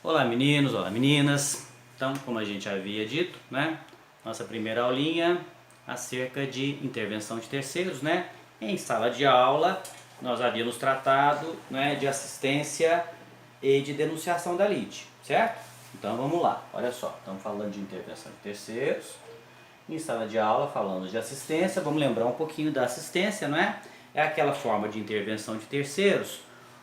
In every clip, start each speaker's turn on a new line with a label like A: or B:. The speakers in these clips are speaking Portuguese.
A: Olá meninos, olá meninas. Então, como a gente havia dito, né? Nossa primeira aulinha acerca de intervenção de terceiros, né? Em sala de aula, nós havíamos tratado, né, de assistência e de denunciação da lide, certo? Então vamos lá, olha só, estamos falando de intervenção de terceiros. Em sala de aula falamos de assistência, vamos lembrar um pouquinho da assistência, não é? É aquela forma de intervenção de terceiros,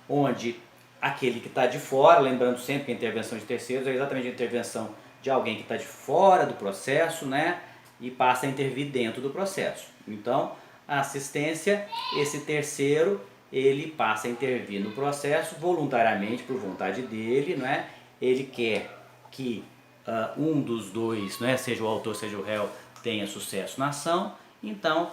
A: onde aquele que está de fora, lembrando sempre que a intervenção de terceiros é exatamente a intervenção de alguém que está de fora do processo, né? E passa a intervir dentro do processo. Então, a assistência, esse terceiro, ele passa a intervir no processo voluntariamente, por vontade dele, não é? Ele quer que um dos dois, né, seja o autor, seja o réu, tenha sucesso na ação, então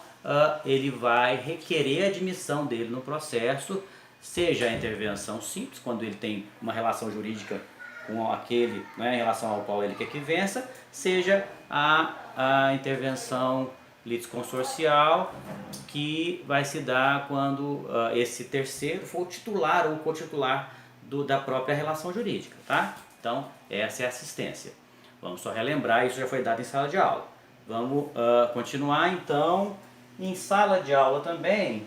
A: ele vai requerer a admissão dele no processo, seja a intervenção simples, quando ele tem uma relação jurídica com aquele, né, em relação ao qual ele quer que vença, seja a intervenção litisconsorcial, que vai se dar quando esse terceiro for o titular ou cotitular da própria relação jurídica, tá? Então, essa é a assistência. Vamos só relembrar, isso já foi dado em sala de aula. Vamos continuar então. Em sala de aula também,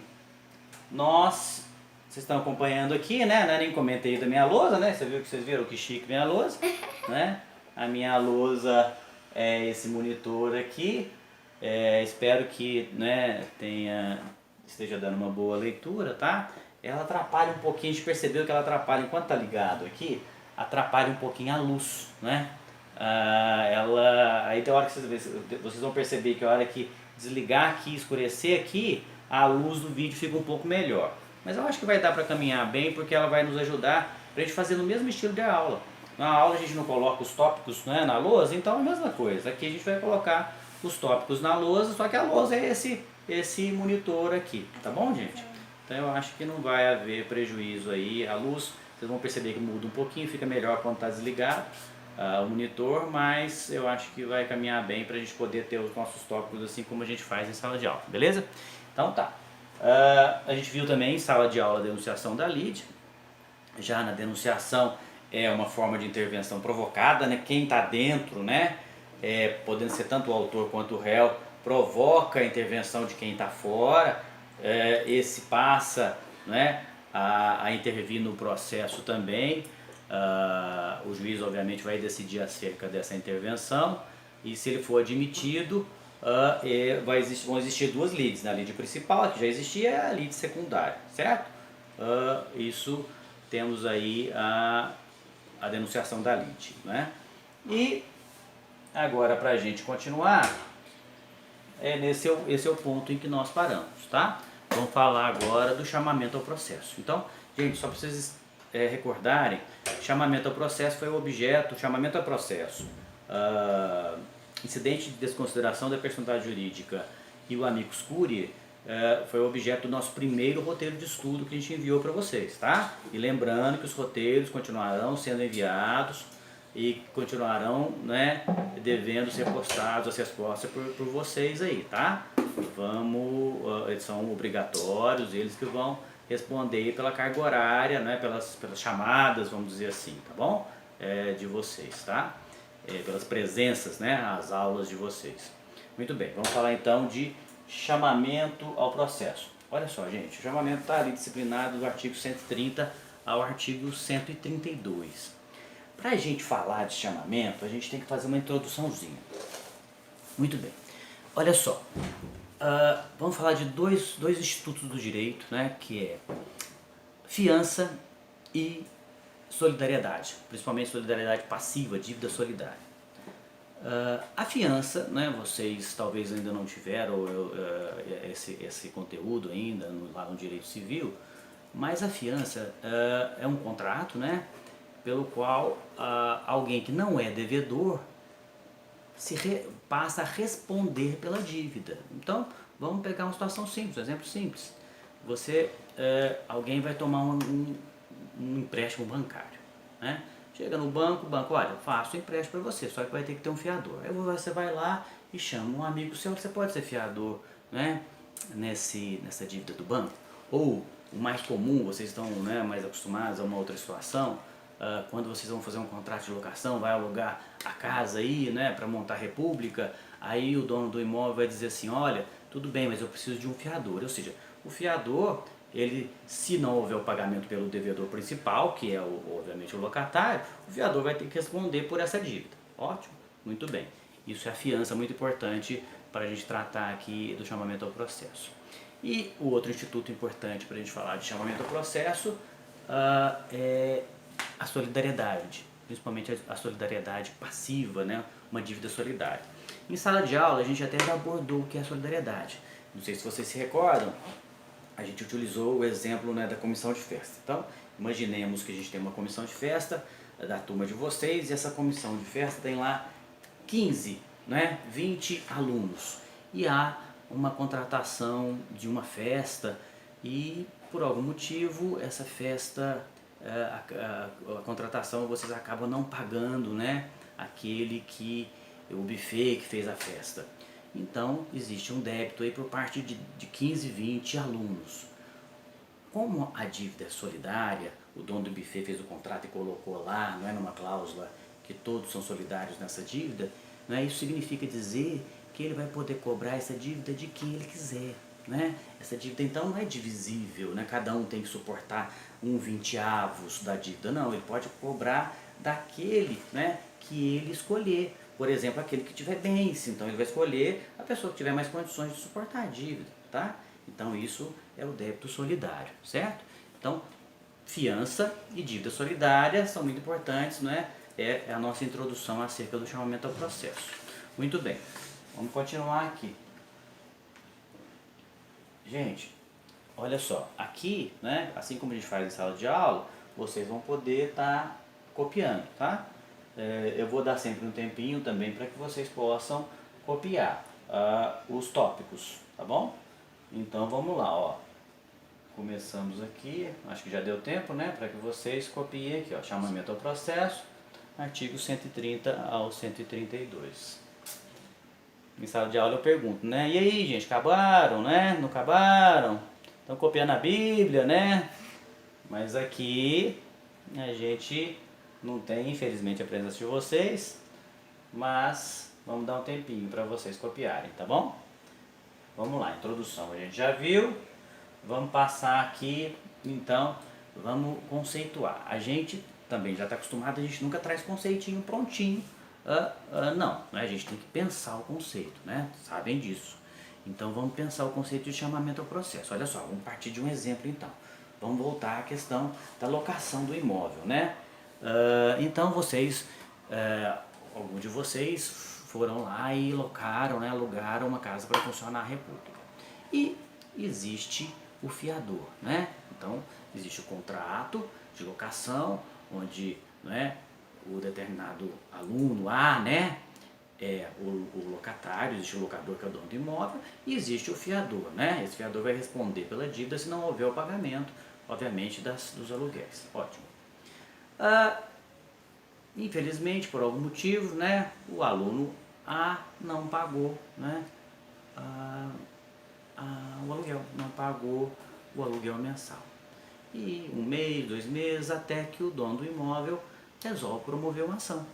A: vocês estão acompanhando aqui, né? Nem comentei da minha lousa, né? Vocês viram que chique minha lousa, né? A minha lousa é esse monitor aqui. Espero que, né, esteja dando uma boa leitura, tá? Ela atrapalha um pouquinho, a gente percebeu que ela atrapalha enquanto tá ligado aqui, atrapalha um pouquinho a luz, né? Aí tem hora que vocês vão perceber que a hora que desligar aqui, escurecer aqui, a luz do vídeo fica um pouco melhor. Mas eu acho que vai dar para caminhar bem, porque ela vai nos ajudar para a gente fazer no mesmo estilo de aula. Na aula a gente não coloca os tópicos, né, na lousa, então é a mesma coisa. Aqui a gente vai colocar os tópicos na lousa, só que a lousa é esse monitor aqui, tá bom, gente? Então eu acho que não vai haver prejuízo aí. A luz, vocês vão perceber que muda um pouquinho, fica melhor quando está desligado o monitor, mas eu acho que vai caminhar bem para a gente poder ter os nossos tópicos assim como a gente faz em sala de aula, beleza? Então tá. A gente viu também em sala de aula a denunciação da lide. Já na denunciação é uma forma de intervenção provocada, né? Quem está dentro, né? Podendo ser tanto o autor quanto o réu, provoca a intervenção de quem está fora. Esse passa, né, a intervir no processo também. O juiz obviamente vai decidir acerca dessa intervenção e se ele for admitido, vão existir duas lides, né? A lide principal, que já existia, e a lide secundária, certo? Isso temos aí a denunciação da lide, né? E agora, para a gente continuar, esse é o ponto em que nós paramos, tá? Vamos falar agora do chamamento ao processo. Então, gente, só para vocês recordarem, chamamento ao processo foi o objeto, chamamento ao processo, incidente de desconsideração da personalidade jurídica e o amicus curiae foi o objeto do nosso primeiro roteiro de estudo que a gente enviou para vocês, tá? E lembrando que os roteiros continuarão sendo enviados e continuarão, né, devendo ser postados as respostas por vocês aí, tá? Eles são obrigatórios, eles que vão responder pela carga horária, né, pelas chamadas, vamos dizer assim, tá bom? De vocês, tá? Pelas presenças, né, às aulas de vocês. Muito bem, vamos falar então de chamamento ao processo. Olha só, gente, o chamamento está ali disciplinado do artigo 130 ao artigo 132. Para a gente falar de chamamento, a gente tem que fazer uma introduçãozinha. Muito bem. Olha só, vamos falar de dois institutos do direito, né, que é fiança e solidariedade, principalmente solidariedade passiva, dívida solidária. A fiança, né, vocês talvez ainda não tiveram esse conteúdo ainda lá no direito civil, mas a fiança é um contrato, né, pelo qual alguém que não é devedor passa a responder pela dívida. Então, vamos pegar uma situação simples, um exemplo simples. Alguém vai tomar um empréstimo bancário, né? Chega no banco, o banco, olha, faço um empréstimo para você, só que vai ter que ter um fiador. Aí você vai lá e chama um amigo seu, você pode ser fiador, né, nessa dívida do banco? Ou, o mais comum, vocês estão, né, mais acostumados a uma outra situação, quando vocês vão fazer um contrato de locação, vai alugar a casa aí, né, para montar a república, aí o dono do imóvel vai dizer assim, olha, tudo bem, mas eu preciso de um fiador. Ou seja, o fiador, ele, se não houver o pagamento pelo devedor principal, que é obviamente o locatário, o fiador vai ter que responder por essa dívida. Ótimo, muito bem. Isso é a fiança muito importante para a gente tratar aqui do chamamento ao processo. E o outro instituto importante para a gente falar de chamamento ao processo é a solidariedade, principalmente a solidariedade passiva, né? Uma dívida solidária. Em sala de aula a gente até já abordou o que é a solidariedade. Não sei se vocês se recordam, a gente utilizou o exemplo, né, da comissão de festa. Então, imaginemos que a gente tem uma comissão de festa da turma de vocês e essa comissão de festa tem lá 15, né, 20 alunos. E há uma contratação de uma festa e por algum motivo essa festa, a contratação vocês acabam não pagando, né, o buffet que fez a festa. Então existe um débito aí por parte de 15, 20 alunos. Como a dívida é solidária, o dono do buffet fez o contrato e colocou lá, não é, numa cláusula que todos são solidários nessa dívida, não é? Isso significa dizer que ele vai poder cobrar essa dívida de quem ele quiser, né? Essa dívida então não é divisível, né? Cada um tem que suportar 1/20 da dívida, não, ele pode cobrar daquele, né, que ele escolher. Por exemplo, aquele que tiver bens, então ele vai escolher a pessoa que tiver mais condições de suportar a dívida, tá? Então isso é o débito solidário, certo? Então, fiança e dívida solidária são muito importantes, né? É a nossa introdução acerca do chamamento ao processo. Muito bem, vamos continuar aqui. Gente, olha só, aqui, né, assim como a gente faz em sala de aula, vocês vão poder estar copiando, tá? Eu vou dar sempre um tempinho também para que vocês possam copiar os tópicos, tá bom? Então vamos lá, ó. Começamos aqui, acho que já deu tempo, né, para que vocês copiem aqui, ó, chamamento ao processo, artigo 130 ao 132. Em sala de aula eu pergunto, né, e aí gente, acabaram, né, não acabaram? Estão copiando a Bíblia, né? Mas aqui a gente não tem, infelizmente, a presença de vocês, mas vamos dar um tempinho para vocês copiarem, tá bom? Vamos lá, introdução a gente já viu, vamos passar aqui, então, vamos conceituar. A gente também já está acostumado, a gente nunca traz conceitinho prontinho, não, né? A gente tem que pensar o conceito, né? Sabem disso. Então vamos pensar o conceito de chamamento ao processo. Olha só, vamos partir de um exemplo então. Vamos voltar à questão da locação do imóvel, né? Então vocês, alguns de vocês foram lá e locaram, né, alugaram uma casa para funcionar a república. E existe o fiador, né? Então existe o contrato de locação, onde, né, o determinado aluno A, né, é o locatário, existe o locador que é o dono do imóvel e existe o fiador, né? Esse fiador vai responder pela dívida se não houver o pagamento, obviamente, dos aluguéis. Ótimo. Infelizmente, por algum motivo, né, o aluno A não pagou, né, o aluguel, não pagou o aluguel mensal. E 1 mês, 2 meses, até que o dono do imóvel resolve promover uma ação.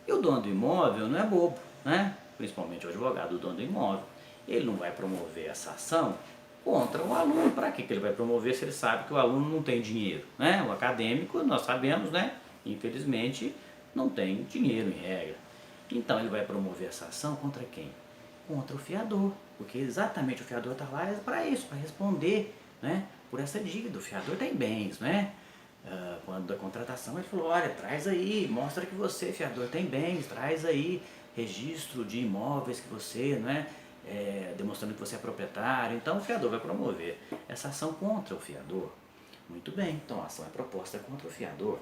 A: E o dono do imóvel não é bobo, né? Principalmente o advogado do dono do imóvel. Ele não vai promover essa ação contra o aluno. Para que ele vai promover se ele sabe que o aluno não tem dinheiro, né? O acadêmico, nós sabemos, né? Infelizmente, não tem dinheiro em regra. Então ele vai promover essa ação contra quem? Contra o fiador. Porque exatamente o fiador está lá para isso, para responder, né, por essa dívida. O fiador tem bens, né? Quando da contratação ele falou, olha, traz aí, mostra que você, fiador, tem bens, traz aí registro de imóveis que você, né, demonstrando que você é proprietário. Então o fiador vai promover essa ação contra o fiador. Muito bem, então a ação é proposta contra o fiador.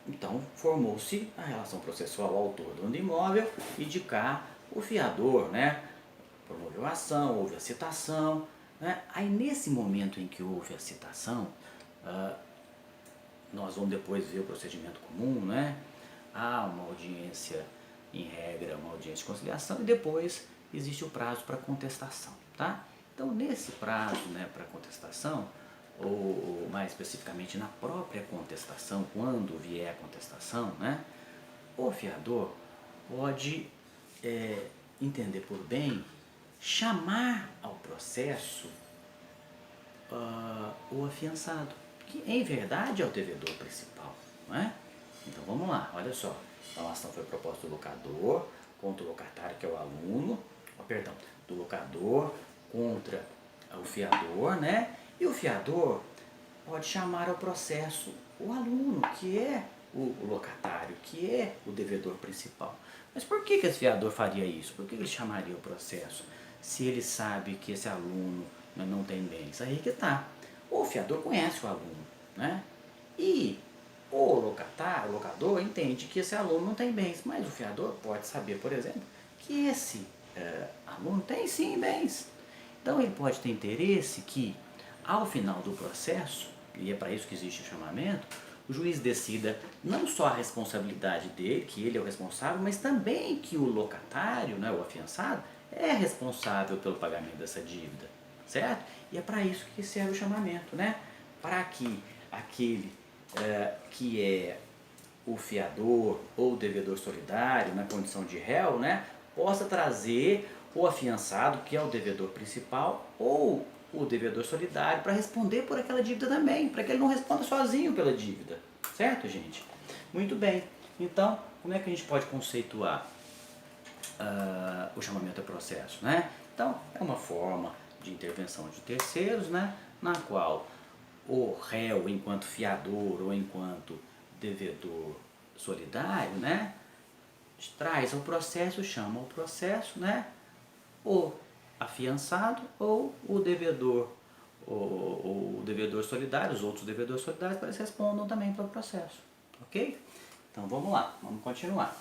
A: Então formou-se a relação processual autor dono do imóvel e de cá o fiador, né, promoveu a ação, houve a citação, né? Aí nesse momento em que houve a citação, nós vamos depois ver o procedimento comum, né? Há uma audiência em regra, uma audiência de conciliação e depois existe o prazo para contestação, tá? Então nesse prazo, né, para contestação, ou mais especificamente na própria contestação, quando vier a contestação, né, o fiador pode entender por bem chamar ao processo o afiançado, que em verdade é o devedor principal, não é? Então vamos lá, olha só. Então a ação foi proposta do locador contra o locatário, que é o aluno, perdão, do locador contra o fiador, né? E o fiador pode chamar ao processo o aluno, que é o locatário, que é o devedor principal. Mas por que esse fiador faria isso? Por que ele chamaria o processo? Se ele sabe que esse aluno não tem bens. Aí que está. O fiador conhece o aluno, né? E o locatário, o locador, entende que esse aluno não tem bens, mas o fiador pode saber, por exemplo, que esse aluno tem sim bens. Então ele pode ter interesse que, ao final do processo, e é para isso que existe o chamamento, o juiz decida não só a responsabilidade dele, que ele é o responsável, mas também que o locatário, né, o afiançado, é responsável pelo pagamento dessa dívida, certo? E é para isso que serve o chamamento, né? Para que aquele que é o fiador ou o devedor solidário na condição de réu, né, possa trazer o afiançado, que é o devedor principal, ou o devedor solidário, para responder por aquela dívida também, para que ele não responda sozinho pela dívida, certo, gente? Muito bem. Então, como é que a gente pode conceituar o chamamento a processo, né? Então, é uma forma de intervenção de terceiros, né, na qual o réu, enquanto fiador ou enquanto devedor solidário, né, traz ao processo, chama ao processo, né, o afiançado ou o devedor, o devedor solidário, os outros devedores solidários, para que eles respondam também pelo processo, ok? Então vamos lá, vamos continuar.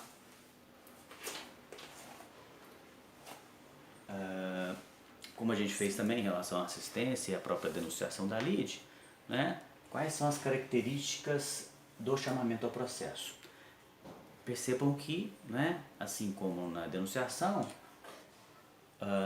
A: Como a gente fez também em relação à assistência e à própria denunciação da lide, né, quais são as características do chamamento ao processo? Percebam que, né, assim como na denunciação,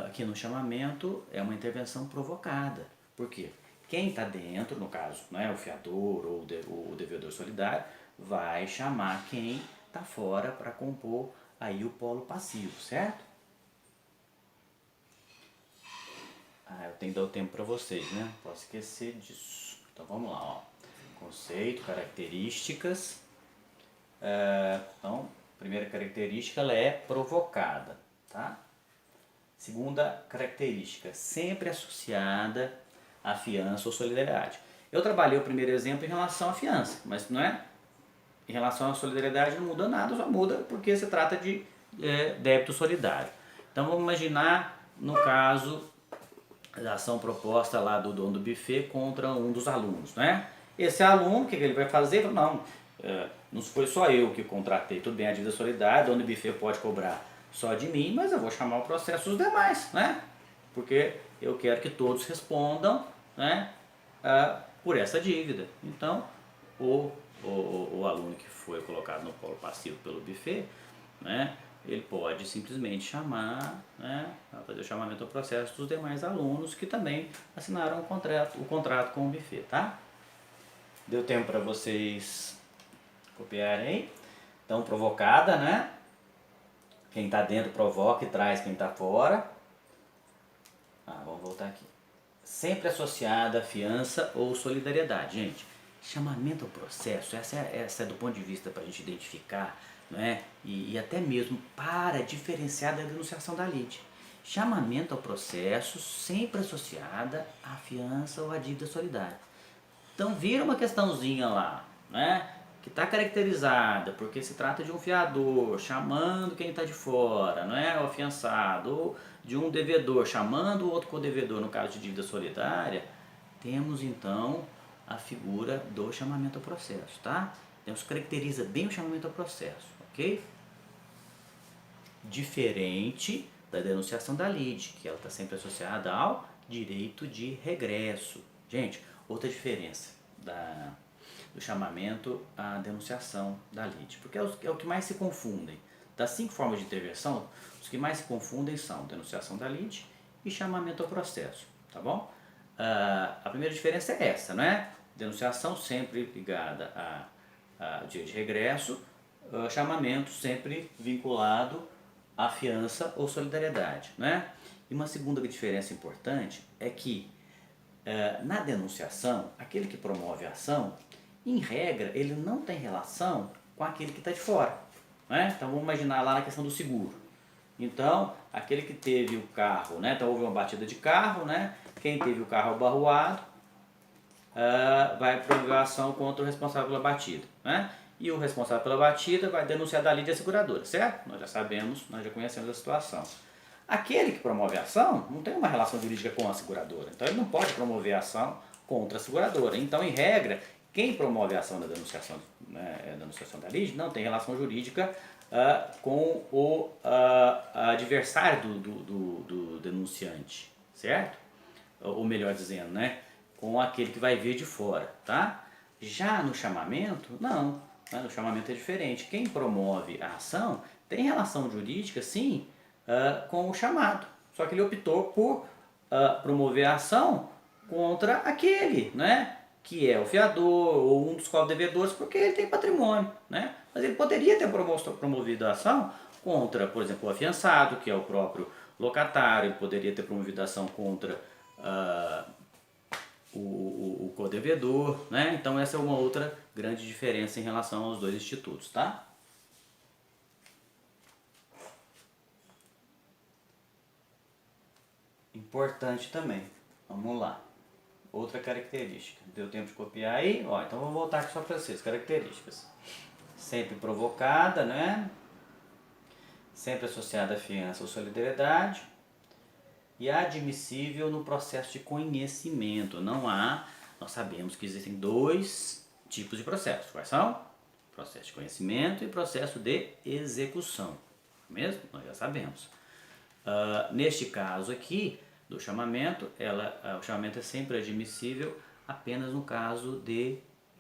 A: aqui no chamamento é uma intervenção provocada. Por quê? Quem está dentro, no caso, né, o fiador ou o devedor solidário, vai chamar quem está fora para compor aí o polo passivo, certo? Eu tenho que dar o tempo para vocês, né? Posso esquecer disso. Então vamos lá, ó. Conceito, características. Então, primeira característica, ela é provocada, tá? Segunda característica, sempre associada à fiança ou solidariedade. Eu trabalhei o primeiro exemplo em relação à fiança, mas não é? Em relação à solidariedade não muda nada, só muda porque se trata de débito solidário. Então vamos imaginar, no caso, a ação proposta lá do dono do buffet contra um dos alunos, né? Esse aluno, o que ele vai fazer? Não, não foi só eu que contratei, tudo bem, a dívida solidária, o dono do buffet pode cobrar só de mim, mas eu vou chamar o processo dos demais, né? Porque eu quero que todos respondam, né, por essa dívida. Então, o aluno que foi colocado no polo passivo pelo buffet, né, ele pode simplesmente chamar, né, fazer o chamamento ao processo dos demais alunos que também assinaram o contrato com o buffet, tá? Deu tempo para vocês copiarem aí? Então, provocada, né? Quem está dentro provoca e traz quem está fora. Vamos voltar aqui. Sempre associada a fiança ou solidariedade, gente. Chamamento ao processo, essa é do ponto de vista para a gente identificar, né? E até mesmo para diferenciar da denunciação da lide. Chamamento ao processo sempre associada à fiança ou à dívida solidária. Então vira uma questãozinha lá, né, que está caracterizada porque se trata de um fiador chamando quem está de fora, não é, o afiançado, ou de um devedor chamando o outro co-devedor, no caso de dívida solidária. Temos então a figura do chamamento ao processo, tá? Temos caracteriza bem o chamamento ao processo, ok? Diferente da denunciação da lide, que ela está sempre associada ao direito de regresso. Gente, outra diferença do chamamento à denunciação da lide, porque é o que mais se confundem. Das 5 formas de intervenção, os que mais se confundem são denunciação da lide e chamamento ao processo, tá bom? a primeira diferença é essa, não é? Denunciação sempre ligada a dia de regresso, chamamento sempre vinculado à fiança ou solidariedade, né? E uma segunda diferença importante é que na denunciação, aquele que promove a ação, em regra, ele não tem relação com aquele que está de fora, né? Então vamos imaginar lá na questão do seguro. Então, aquele que teve o carro, né? Então houve uma batida de carro, né? Quem teve o carro abarroado vai promover a ação contra o responsável pela batida, né? E o responsável pela batida vai denunciar da lide a seguradora, certo? Nós já sabemos, nós já conhecemos a situação. Aquele que promove a ação não tem uma relação jurídica com a seguradora, então ele não pode promover a ação contra a seguradora. Então, em regra, quem promove a ação da denunciação, né, denunciação da lide não tem relação jurídica com o adversário do denunciante, certo? Ou melhor dizendo, né, com aquele que vai vir de fora, tá? Já no chamamento, não. Né? No chamamento é diferente. Quem promove a ação tem relação jurídica, sim, com o chamado. Só que ele optou por promover a ação contra aquele, né? Que é o fiador ou um dos co-devedores, porque ele tem patrimônio, né? Mas ele poderia ter promovido a ação contra, por exemplo, o afiançado, que é o próprio locatário, ele poderia ter promovido a ação contra o co-devedor, né? Então essa é uma outra grande diferença em relação aos dois institutos, tá? Importante também, vamos lá. Outra característica, deu tempo de copiar aí? Ó, então vou voltar aqui só para vocês, características. Sempre provocada, né? Sempre associada à fiança ou solidariedade. E admissível no processo de conhecimento. Não há, nós sabemos que existem dois tipos de processo. Quais são? Processo de conhecimento e processo de execução. Mesmo? Nós já sabemos. Neste caso aqui, do chamamento, o chamamento é sempre admissível apenas no caso de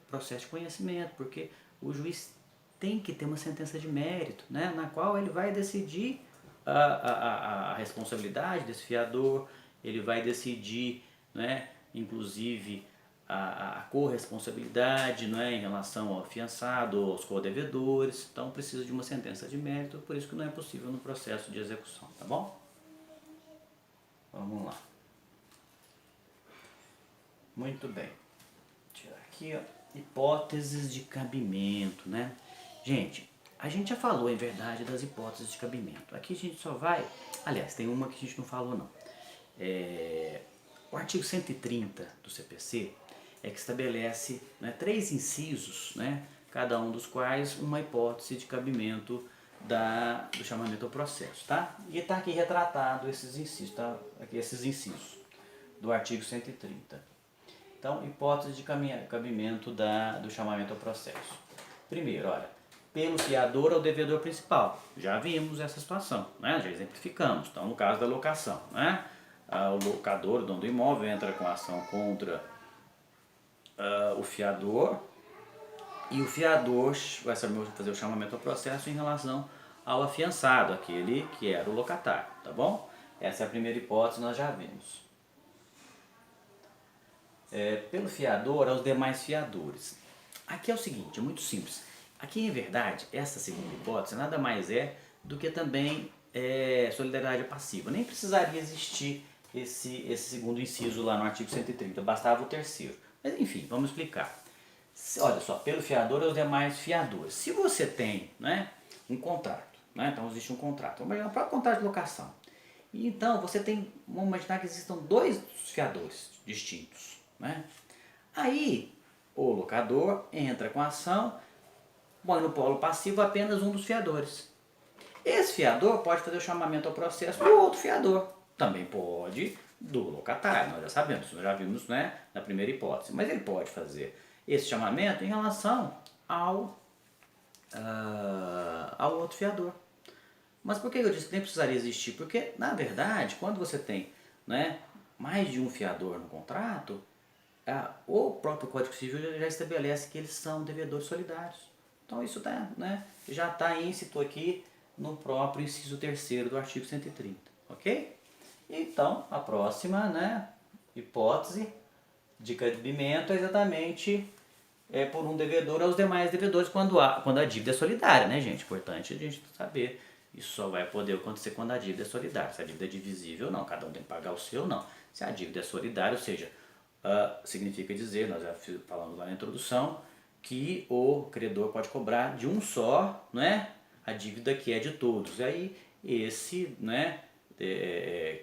A: processo de conhecimento, porque o juiz tem que ter uma sentença de mérito, né, na qual ele vai decidir a responsabilidade desse fiador, ele vai decidir, né, inclusive a corresponsabilidade, né, em relação ao afiançado, aos co-devedores. Então precisa de uma sentença de mérito, por isso que não é possível no processo de execução, tá bom? Vamos lá. Muito bem. Tirar aqui, ó, hipóteses de cabimento, né? Gente, a gente já falou, em verdade, das hipóteses de cabimento. Aqui a gente só vai... Aliás, tem uma que a gente não falou, não. O artigo 130 do CPC é que estabelece, né, 3 incisos, né, cada um dos quais uma hipótese de cabimento do chamamento ao processo, tá? E está aqui retratado esses incisos, tá? Aqui esses incisos do artigo 130. Então, hipótese de cabimento do chamamento ao processo. Primeiro, olha, pelo fiador ao devedor principal. Já vimos essa situação, né? Já exemplificamos. Então, no caso da locação, né? O locador, o dono do imóvel, entra com ação contra o fiador, e o fiador vai fazer o chamamento ao processo em relação ao afiançado, aquele que era o locatário, tá bom? Essa é a primeira hipótese, nós já vimos. Pelo fiador aos demais fiadores. Aqui é o seguinte, é muito simples. Aqui, em verdade, essa segunda hipótese nada mais é do que também solidariedade passiva. Nem precisaria existir esse segundo inciso lá no artigo 130, bastava o terceiro. Mas enfim, vamos explicar. Olha só, pelo fiador aos demais fiadores. Se você tem, né, um contrato, né, então existe um contrato, vamos imaginar o próprio contrato de locação. E então você tem, vamos imaginar que existam 2 fiadores distintos, né? Aí o locador entra com a ação, põe no polo passivo apenas um dos fiadores. Esse fiador pode fazer o chamamento ao processo do outro fiador. Também pode do locatário, nós já sabemos, nós já vimos, né, na primeira hipótese. Mas ele pode fazer esse chamamento em relação ao outro fiador. Mas por que eu disse que nem precisaria existir? Porque, na verdade, quando você tem, né, mais de um fiador no contrato, o próprio Código Civil já estabelece que eles são devedores solidários. Então isso né, já está íncito aqui no próprio inciso 3º do artigo 130, ok? Então, a próxima, né, hipótese de cabimento é exatamente por um devedor aos demais devedores quando a dívida é solidária, né, gente? Importante a gente saber. Isso só vai poder acontecer quando a dívida é solidária. Se a dívida é divisível ou não, cada um tem que pagar o seu ou não. Se a dívida é solidária, ou seja, significa dizer, nós já falamos lá na introdução, que o credor pode cobrar de um só, né, a dívida que é de todos. E aí esse, né,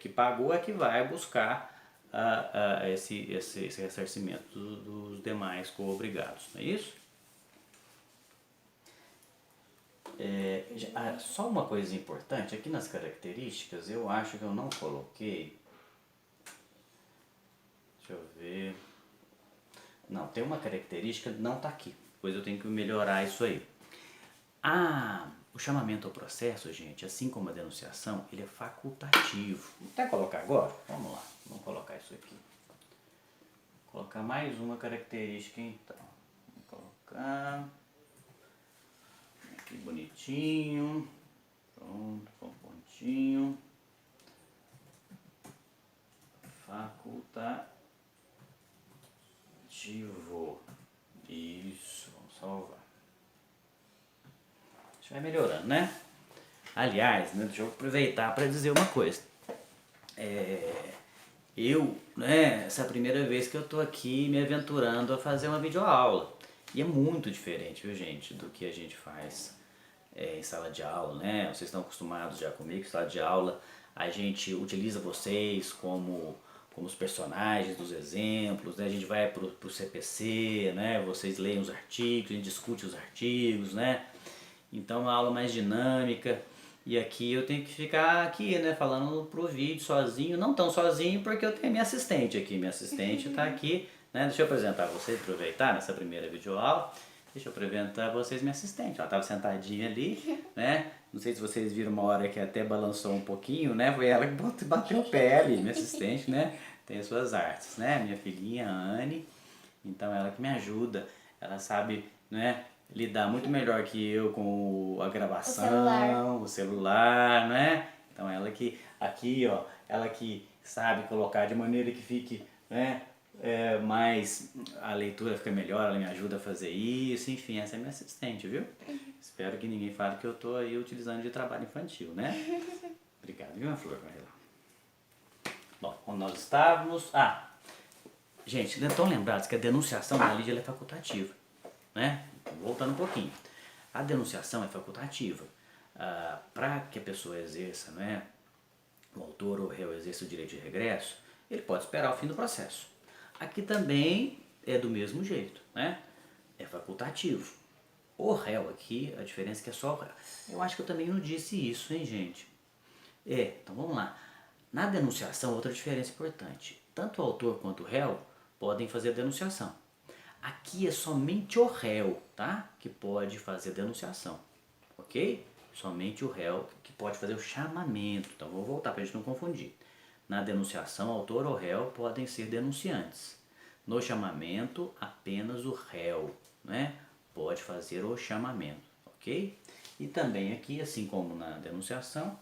A: que pagou é que vai buscar esse ressarcimento dos demais co-obrigados, não é isso? Só uma coisa importante, aqui nas características eu acho que eu não coloquei, deixa eu ver, não, tem uma característica que não está aqui, pois eu tenho que melhorar isso aí. O chamamento ao processo, gente, assim como a denunciação, ele é facultativo. Até colocar agora? Vamos lá, vamos colocar isso aqui. Vou colocar mais uma característica então. Vou colocar aqui bonitinho. Pronto, com pontinho. Facultativo. Isso, vamos salvar. Vai melhorando, né? Aliás, né, deixa eu aproveitar para dizer uma coisa. Essa é a primeira vez que eu tô aqui me aventurando a fazer uma videoaula. E é muito diferente, viu, gente, do que a gente faz em sala de aula, né? Vocês estão acostumados já comigo, em sala de aula a gente utiliza vocês como os personagens dos exemplos, né? A gente vai pro CPC, né? Vocês leem os artigos, a gente discute os artigos, né? Então é uma aula mais dinâmica. E aqui eu tenho que ficar aqui, né, falando pro vídeo sozinho, não tão sozinho porque eu tenho minha assistente aqui. Minha assistente está aqui, né? Deixa eu apresentar vocês, aproveitar nessa primeira videoaula. Deixa eu apresentar vocês minha assistente. Ela estava sentadinha ali, né? Não sei se vocês viram uma hora que até balançou um pouquinho, né? Foi ela que bateu o pé ali, minha assistente, né? Tem as suas artes, né? Minha filhinha, a Anne. Então ela que me ajuda, ela sabe, né, lidar muito melhor que eu com a gravação, o celular, né? Então ela que, aqui ó, ela que sabe colocar de maneira que fique, né, mais, a leitura fica melhor, ela me ajuda a fazer isso, enfim, essa é minha assistente, viu? Espero que ninguém fale que eu tô aí utilizando de trabalho infantil, né? Obrigado, viu, Flor? Vai lá. Bom, quando nós estávamos... gente, estão lembrados que a denunciação da Lídia é facultativa, né? Voltando um pouquinho. A denunciação é facultativa. Para que a pessoa exerça, né, o autor ou o réu exerça o direito de regresso, ele pode esperar o fim do processo. Aqui também é do mesmo jeito, né? É facultativo. O réu aqui, a diferença é que é só o réu. Eu acho que eu também não disse isso, hein, gente? Então vamos lá. Na denunciação, outra diferença importante. Tanto o autor quanto o réu podem fazer a denunciação. Aqui é somente o réu, tá? Que pode fazer a denunciação, ok? Somente o réu que pode fazer o chamamento. Então vou voltar para a gente não confundir. Na denunciação, autor ou réu podem ser denunciantes. No chamamento, apenas o réu, né, pode fazer o chamamento, ok? E também aqui, assim como na denunciação,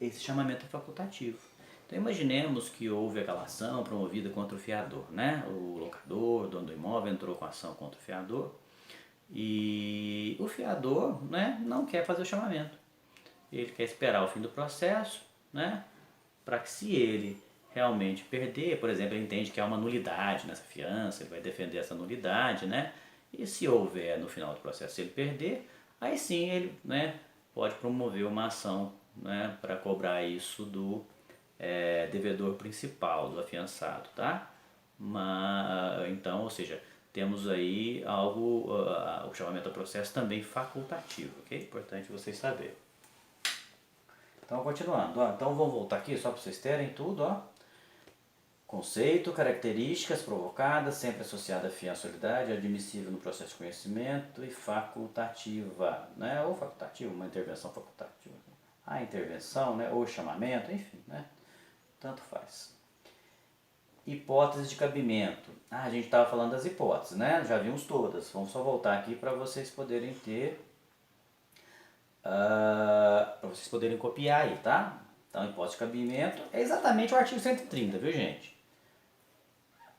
A: esse chamamento é facultativo. Então imaginemos que houve aquela ação promovida contra o fiador, né? O locador, o dono do imóvel entrou com a ação contra o fiador e o fiador, né, não quer fazer o chamamento. Ele quer esperar o fim do processo, né, para que se ele realmente perder, por exemplo, ele entende que há uma nulidade nessa fiança, ele vai defender essa nulidade, né? E se houver no final do processo, se ele perder, aí sim ele, né, pode promover uma ação, né, para cobrar isso do devedor principal, do afiançado, tá? Então, ou seja, temos aí algo, o chamamento ao processo também facultativo, ok? Importante vocês saberem. Então, continuando, então vamos voltar aqui só para vocês terem tudo, ó. Conceito, características provocadas, sempre associada à fiançabilidade, admissível no processo de conhecimento e facultativa, né? Ou facultativa, uma intervenção facultativa. A intervenção, né? Ou chamamento, enfim, né? Tanto faz. Hipótese de cabimento. A gente estava falando das hipóteses, né? Já vimos todas. Vamos só voltar aqui para vocês poderem ter... para vocês poderem copiar aí, tá? Então, hipótese de cabimento é exatamente o artigo 130, viu, gente?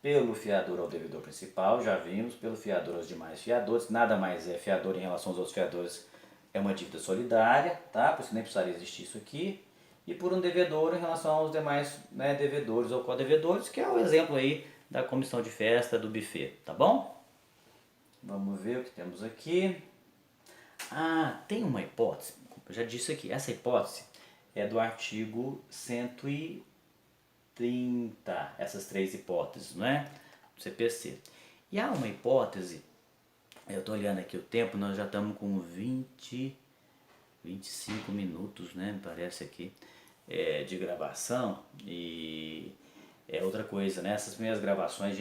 A: pelo fiador ao devedor principal, já vimos, pelo fiador aos demais fiadores, nada mais é fiador em relação aos outros fiadores, é uma dívida solidária, tá? Por isso nem precisaria existir isso aqui. E por um devedor em relação aos demais, né, devedores ou co-devedores, que é o exemplo aí da comissão de festa, do buffet, tá bom? Vamos ver o que temos aqui. Ah, tem uma hipótese, eu já disse aqui, essa hipótese é do artigo 130, essas três hipóteses, não é? Do CPC. E há uma hipótese, eu estou olhando aqui o tempo, nós já estamos com 25 minutos, né? Me parece aqui, de gravação. E é outra coisa, né? Essas primeiras gravações,